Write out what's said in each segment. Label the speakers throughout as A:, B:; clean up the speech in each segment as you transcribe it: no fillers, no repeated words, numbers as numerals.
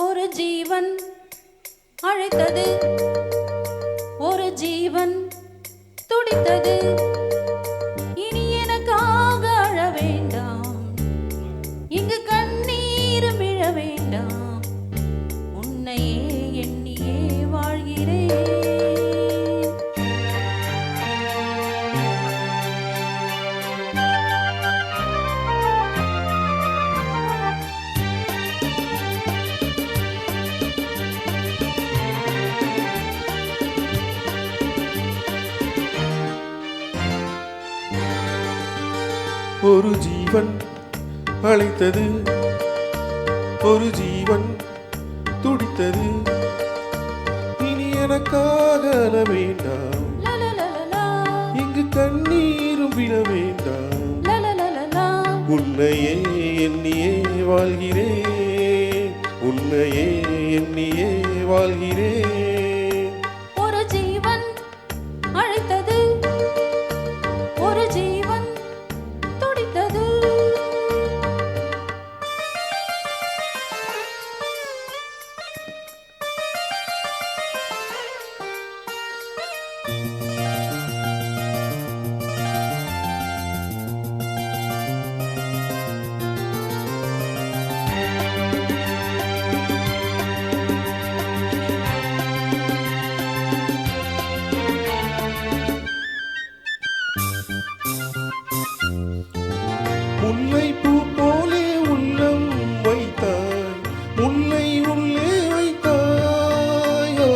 A: ஒரு ஜீவன் அழைத்தது, ஒரு ஜீவன் துடித்தது. இனி எனக்காக அழ வேண்டாம், இங்கு கண்ணீர் விழ வேண்டாம். உன்னையே எண்ணியே வாழ்கிறேன்.
B: ஒரு ஜீவன் அழைத்தது, ஒரு ஜீவன் துடித்தது. இனி எனக்காக அழ வேண்டாம், இங்கு கண்ணீரும் விழ வேண்டாம். உன்னையே எண்ணியே வாழ்கிறேன், உன்னையே எண்ணியே வாழ்கிறேன்.
A: ஒரு ஜீவன் அழைத்தது, ஒரு ஜீவன் துடித்தது.
B: முல்லைப்பூ போலே உள்ளம் வைத்தாய், முல்லை உள்ளே வைத்தாயோ.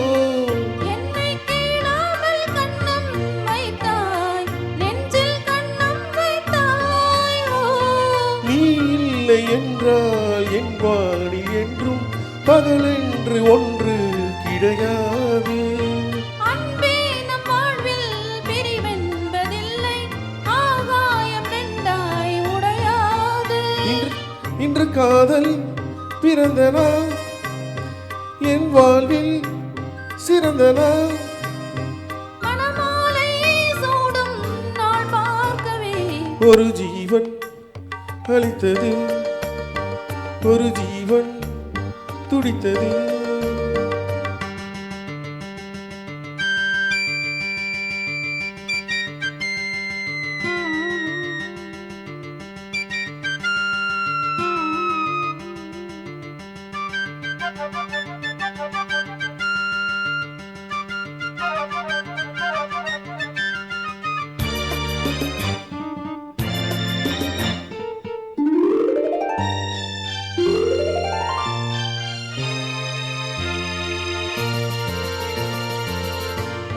A: என்னை கேளாமல் கண்ணம் வைத்தாய், நெஞ்சில் கண்ணம் வைத்தாயோ.
B: நீ இல்லை என்றால் என் வானில் என்றும் பகலென்று ஒன்று கிடையாது.
A: அன்பே நம் வாழ்வில் பிரிவென்பதில்லை, ஆகாயம் ரெண்டாய் உடையாது.
B: இன்று காதல் பிறந்த நாள், என் வாழ்வில் சிறந்த நாள்.
A: மணமாலை சூடும் நாள் பார்க்கவே
B: ஒரு ஜீவன் அளித்தது, ஒரு ஜீவன் துடித்தது.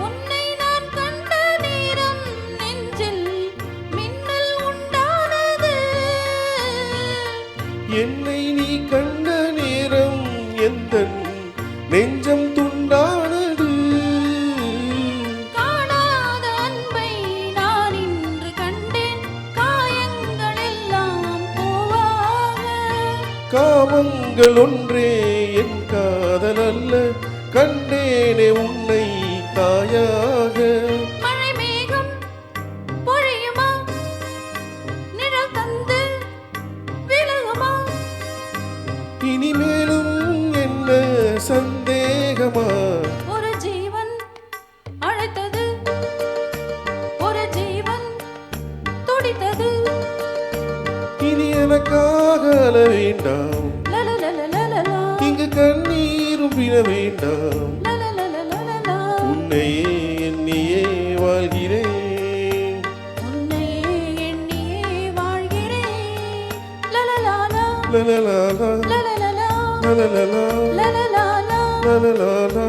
A: உன்னை நான் கண்ட நேரம் நெஞ்சில் மின்னல் உண்டானது.
B: என்னை நீ கண்ட நேரம் எந்தன் நெஞ்சம் துண்டானது.
A: காணாத அன்பை நான் இன்று கண்டேன், காயங்கள் எல்லாம் போவாக.
B: காமங்கள் ஒன்றே என் காதல் அல்ல, கண்டேனே உன்னை தாயாக.
A: மழை மேகம் பொழியுமா, நிழல் தந்து விலகுமா.
B: இனிமேலும் என்ன சந்தேகமா.
A: ஒரு ஜீவன் அழைத்தது, ஒரு ஜீவன் துடித்தது.
B: இனி எனக்காக அழ வேண்டாம்,
A: லலலலலலலா,
B: இங்கு கண்ணீரும் விழ வேண்டாம்.
A: லலலலலலலா.
B: உன்னையே எண்ணியே வாழ்கிறேன்,
A: உன்னையே எண்ணியே வாழ்கிறேன். லலலாலா,
B: லலலாலா
A: லலலலா,
B: லலலலா
A: லலலாலா,
B: லலலாலா.